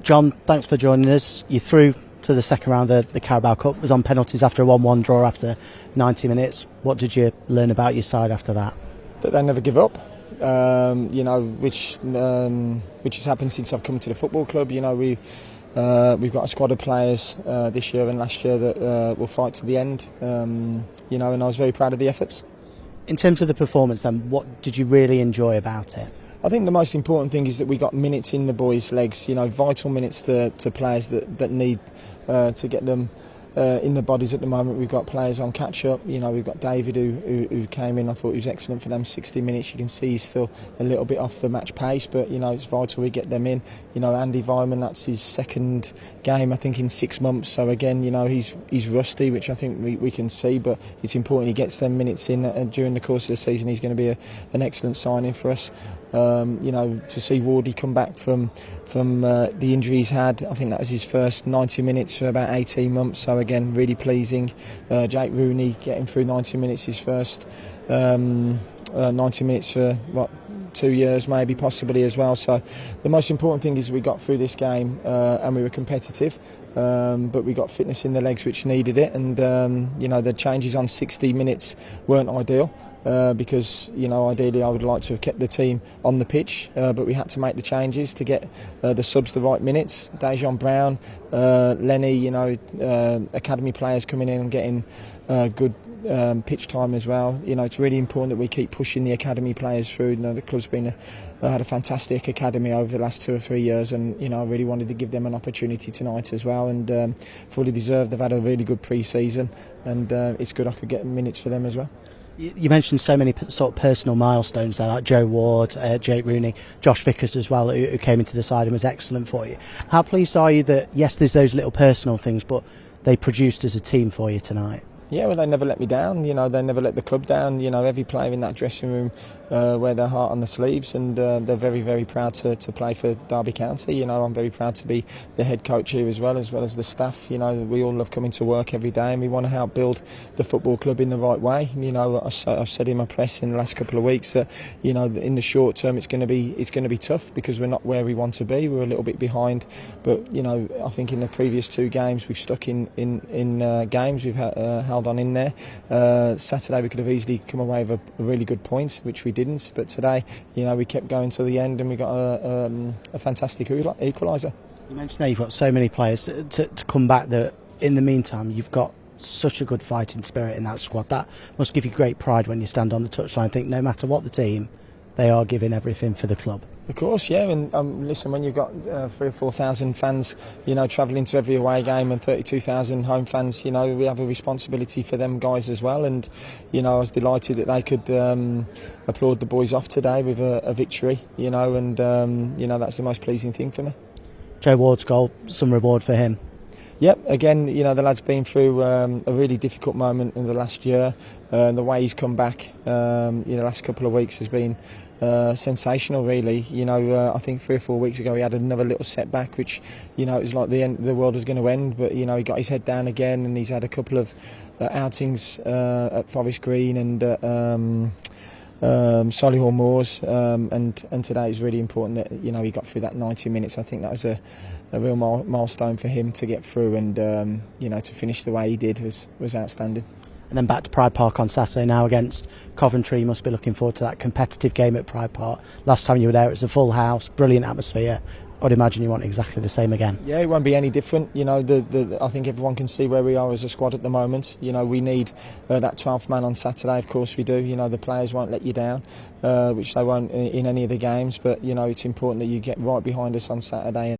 John, thanks for joining us. You through to the second round of the Carabao Cup, was on penalties after a 1-1 draw after 90 minutes. What did you learn about your side after that? That they never give up, which has happened since I've come to the football club. We've got a squad of players this year and last year that will fight to the end, and I was very proud of the efforts. In terms of the performance then, what did you really enjoy about it? I think the most important thing is that we got minutes in the boys' legs, vital minutes to players that need to get them in the bodies at the moment. We've got players on catch-up, we've got David who came in. I thought he was excellent for them 60 minutes. You can see he's still a little bit off the match pace, but it's vital we get them in. Andy Vyman, that's his second game I think in 6 months, so again he's rusty, which I think we can see, but it's important he gets them minutes in during the course of the season. He's going to be an excellent signing for us. To see Wardy come back from the injury he's had, I think that was his first 90 minutes for about 18 months, so again really pleasing. Jake Rooney getting through 90 minutes, his first 90 minutes for 2 years maybe, possibly as well. So the most important thing is we got through this game and we were competitive, but we got fitness in the legs which needed it, and the changes on 60 minutes weren't ideal. Because ideally I would like to have kept the team on the pitch, but we had to make the changes to get the subs the right minutes. Dejan Brown, Lenny, academy players coming in and getting good pitch time as well. It's really important that we keep pushing the academy players through. The club's had a fantastic academy over the last 2 or 3 years, and I really wanted to give them an opportunity tonight as well, and fully deserved. They've had a really good pre-season, and it's good I could get minutes for them as well. You mentioned so many sort of personal milestones there, like Joe Ward, Jake Rooney, Josh Vickers as well, who came into the side and was excellent for you. How pleased are you that, yes, there's those little personal things, but they produced as a team for you tonight? Yeah, well, they never let me down. They never let the club down. Every player in that dressing room wear their heart on the sleeves, and they're very, very proud to play for Derby County. I'm very proud to be the head coach here as well as the staff. We all love coming to work every day, and we want to help build the football club in the right way. I've said in my press in the last couple of weeks that in the short term it's going to be tough because we're not where we want to be. We're a little bit behind, but I think in the previous 2 games we've stuck in games. We've held on in there. Saturday we could have easily come away with a really good point, which we didn't, but today we kept going to the end, and we got a fantastic equaliser. You mentioned that you've got so many players to come back, that in the meantime you've got such a good fighting spirit in that squad. That must give you great pride when you stand on the touchline. I think no matter what the team, they are giving everything for the club. Of course, yeah, and listen, when you've got 3,000 or 4,000 fans, travelling to every away game, and 32,000 home fans, we have a responsibility for them guys as well. And I was delighted that they could applaud the boys off today with a victory, and that's the most pleasing thing for me. Joe Ward's goal, some reward for him. Yep, again, the lad's been through a really difficult moment in the last year. The way he's come back, the last couple of weeks has been sensational, really. I think 3 or 4 weeks ago he had another little setback, which it was like the world was going to end. But he got his head down again, and he's had a couple of outings at Forest Green and Solihull Moors, and today is really important that he got through that 90 minutes. I think that was a real milestone for him to get through, and to finish the way he did was outstanding. And then back to Pride Park on Saturday now against Coventry. You must be looking forward to that competitive game at Pride Park. Last time you were there it was a full house, brilliant atmosphere. I'd imagine you want exactly the same again. Yeah, it won't be any different. I think everyone can see where we are as a squad at the moment. We need that 12th man on Saturday. Of course we do. The players won't let you down, which they won't in any of the games. But it's important that you get right behind us on Saturday.